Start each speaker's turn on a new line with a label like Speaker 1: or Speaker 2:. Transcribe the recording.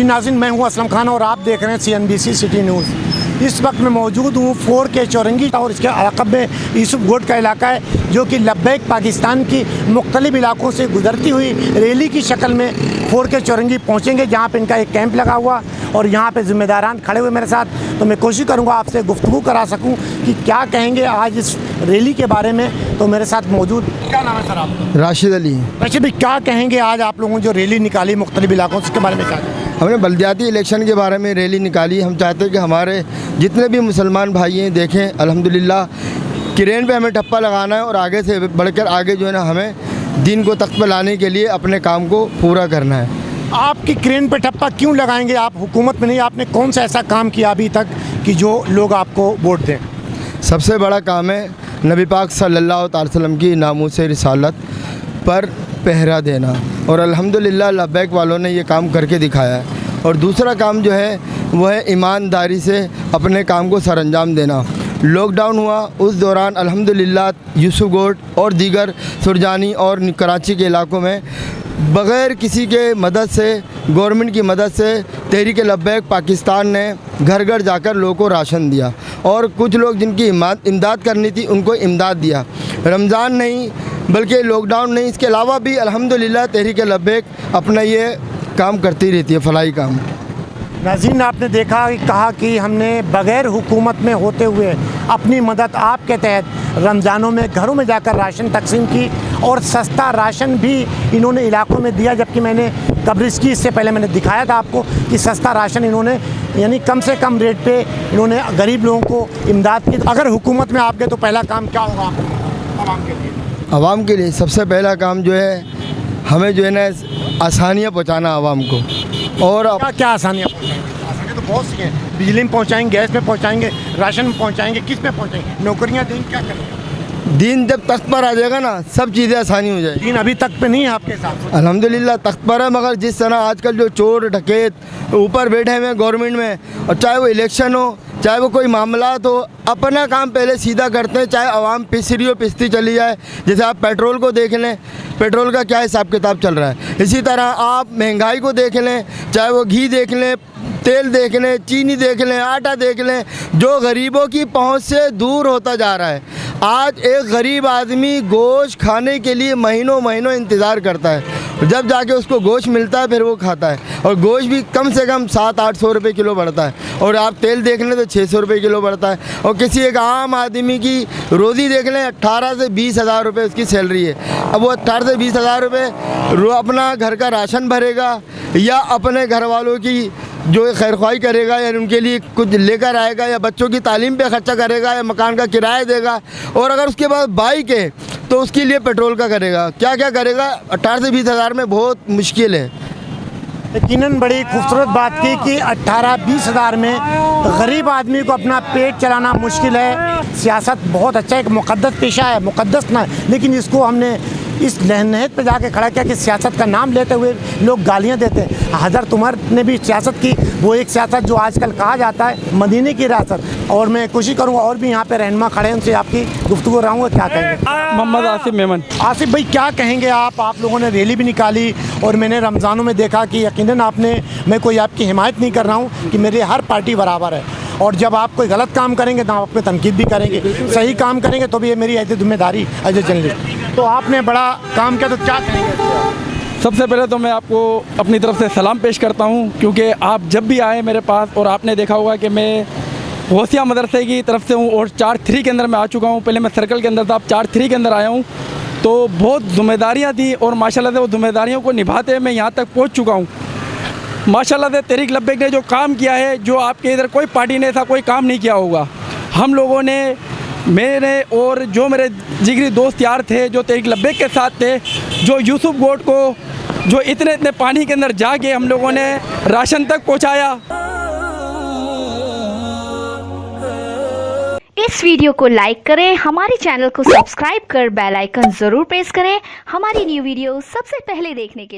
Speaker 1: जी नाज़रीन, मैं हूं असलम खान और आप देख रहे हैं CNBC सिटी न्यूज़। इस वक्त मैं मौजूद हूं 4K चौरंगी और इसके अक़ब में यूसुफ गोट का इलाका है, जो कि लब्बैक पाकिस्तान की मुख्तलिफ इलाकों से गुजरती हुई रैली की शक्ल में 4K चौरंगी पहुँचेंगे, जहाँ पर इनका एक कैंप लगा हुआ और यहाँ पर ज़िम्मेदारान खड़े हुए मेरे साथ। तो मैं कोशिश करूँगा आपसे गुफ्तगू करा सकूँ कि क्या कहेंगे आज इस रैली के बारे में। तो मेरे साथ मौजूद, क्या नाम है सर आपका?
Speaker 2: राशिद अली।
Speaker 1: राशिद भाई, क्या कहेंगे आज आप लोगों ने जो रैली निकाली मुख्तलिफ इलाकों से, उसके बारे में क्या कहेंगे?
Speaker 2: हमने बल्दियाती इलेक्शन के बारे में रैली निकाली। हम चाहते हैं कि हमारे जितने भी मुसलमान भाई हैं देखें, अल्हम्दुलिल्लाह किरेन पे हमें ठप्पा लगाना है और आगे से बढ़कर आगे जो है ना हमें दीन को तख्त पर लाने के लिए अपने काम को पूरा करना है।
Speaker 1: आपकी क्रेन पे ठप्पा क्यों लगाएंगे? आप हुकूमत में नहीं, आपने कौन सा ऐसा काम किया अभी तक कि जो लोग आपको वोट दें?
Speaker 2: सबसे बड़ा काम है नबी पाक सल्लल्लाहु अलैहि वसल्लम की नामूस रिसालत पर पहरा देना, और अल्हम्दुलिल्लाह लब्बैक वालों ने ये काम करके दिखाया है। और दूसरा काम जो है वह है ईमानदारी से अपने काम को सरअंजाम देना। लॉकडाउन हुआ उस दौरान अल्हम्दुलिल्लाह यूसुफ गोट और दीगर सुरजानी और कराची के इलाकों में बग़ैर किसी के मदद से, गवर्नमेंट की मदद से तहरीक लब्बैक पाकिस्तान ने घर घर जाकर लोगों को राशन दिया, और कुछ लोग जिनकी इमदाद करनी थी उनको इमदाद दिया। रमज़ान नहीं बल्कि लॉकडाउन नहीं, इसके अलावा भी अल्हम्दुलिल्लाह तहरीक लब्बैक अपना ये काम करती रहती है, फलाही काम।
Speaker 1: नाज़रीन, आपने देखा कहा कि हमने बग़ैर हुकूमत में होते हुए अपनी मदद आपके तहत रमज़ानों में घरों में जाकर राशन तकसीम की, और सस्ता राशन भी इन्होंने इलाकों में दिया। जबकि मैंने कवरेज की, इससे पहले मैंने दिखाया था आपको कि सस्ता राशन इन्होंने यानी कम से कम रेट पे इन्होंने गरीब लोगों को इमदाद की। अगर हुकूमत में आप गए तो पहला काम क्या होगा आवाम के लिए?
Speaker 2: आवाम के लिए सबसे पहला काम जो है हमें जो है ना आसानियाँ पहुँचाना आवाम को। और
Speaker 1: क्या क्या आसानियाँ पहुँचाएंगे? आसानियाँ तो बहुत सी हैं। बिजली में पहुँचाएंगे, गैस में पहुँचाएंगे, राशन में पहुँचाएंगे, किस में पहुँचाएंगे? नौकरियाँ देंगे, क्या करेंगे?
Speaker 2: दीन जब तख्त पर आ जाएगा ना सब चीज़ें आसानी हो जाएगी।
Speaker 1: दीन अभी तक पे नहीं है आपके साथ?
Speaker 2: अल्हम्दुलिल्लाह तख्त पर है, मगर जिस तरह आजकल जो चोर डकैत ऊपर बैठे हुए हैं गवर्नमेंट में, और चाहे वो इलेक्शन हो चाहे वो कोई मामला हो, अपना काम पहले सीधा करते हैं, चाहे आवाम पिस रही हो पिसती चली जाए। जैसे आप पेट्रोल को देख लें, पेट्रोल का क्या हिसाब किताब चल रहा है। इसी तरह आप महंगाई को देख लें, चाहे वो घी देख लें, तेल देख लें, चीनी देख लें, आटा देख लें, जो गरीबों की पहुंच से दूर होता जा रहा है। आज एक गरीब आदमी गोश्त खाने के लिए महीनों महीनों इंतज़ार करता है, जब जाके उसको गोश्त मिलता है फिर वो खाता है, और गोश्त भी कम से कम 700-800 रुपये किलो बढ़ता है। और आप तेल देख लें तो 600 रुपये किलो बढ़ता है। और किसी एक आम आदमी की रोज़ी देख लें 18 से 20 हज़ार रुपये उसकी सैलरी है। अब वो 18 से 20 हज़ार रुपये अपना घर का राशन भरेगा या अपने घर वालों की जो खैरख्वाही करेगा, या उनके लिए कुछ लेकर आएगा, या बच्चों की तालीम पे खर्चा करेगा, या मकान का किराया देगा, और अगर उसके पास बाइक है तो उसके लिए पेट्रोल का करेगा, क्या क्या करेगा। 18 से 20 हज़ार में बहुत मुश्किल है।
Speaker 1: यकीनन बड़ी खूबसूरत बात की कि 18-20 हज़ार में गरीब आदमी को अपना पेट चलाना मुश्किल है। सियासत बहुत अच्छा एक मुक़द्दस पेशा है, मुक़द्दस ना, लेकिन इसको हमने इस लहनहत पे जाके खड़ा किया कि सियासत का नाम लेते हुए लोग गालियां देते हैं। हज़रत उमर ने भी सियासत की, वो एक सियासत जो आजकल कहा जाता है मदीने की रियासत। और मैं कोशिश करूँगा और भी यहाँ पे रहनुमा खड़े हैं, उनसे आपकी गुफ्तगू रहूँगा। क्या कहेंगे?
Speaker 3: मोहम्मद आसिफ मेमन।
Speaker 1: आसिफ भाई, क्या कहेंगे आप लोगों ने रैली भी निकाली, और मैंने रमज़ानों में देखा कि यकीनन आपने, मैं कोई आपकी हिमायत नहीं कर रहा हूँ कि मेरी हर पार्टी बराबर है, और जब आप कोई गलत काम करेंगे तो आप पे तनकीद भी करेंगे, सही काम करेंगे तो भी ये मेरी ऐसी जिम्मेदारी एज ए जर्नलिस्ट। तो आपने बड़ा काम किया, तो क्या कहेंगे?
Speaker 3: सबसे पहले तो मैं आपको अपनी तरफ से सलाम पेश करता हूं, क्योंकि आप जब भी आए मेरे पास, और आपने देखा होगा कि मैं गौसिया मदरसे की तरफ से हूं और 4-3 के अंदर मैं आ चुका हूं। पहले मैं सर्कल के अंदर था, अब 4-3 के अंदर आया हूं। तो बहुत ज़िम्मेदारियाँ थी और माशाल्लाह से वो ज़िम्मेदारियों को निभाते मैं यहाँ तक पहुँच चुका हूँ। माशाल्लाह से तहरीक लब्बैक ने जो काम किया है, जो आपके इधर कोई पार्टी ने ऐसा कोई काम नहीं किया होगा। हम लोगों ने, मेरे और जो मेरे जिगरी दोस्त यार थे जो तहरीक लब्बैक के साथ थे, जो यूसुफ गोट को जो इतने पानी के अंदर जाके हम लोगों ने राशन तक पहुंचाया।
Speaker 4: इस वीडियो को लाइक करें, हमारे चैनल को सब्सक्राइब कर बेल आइकन जरूर प्रेस करें हमारी न्यू वीडियो सबसे पहले देखने के लिए।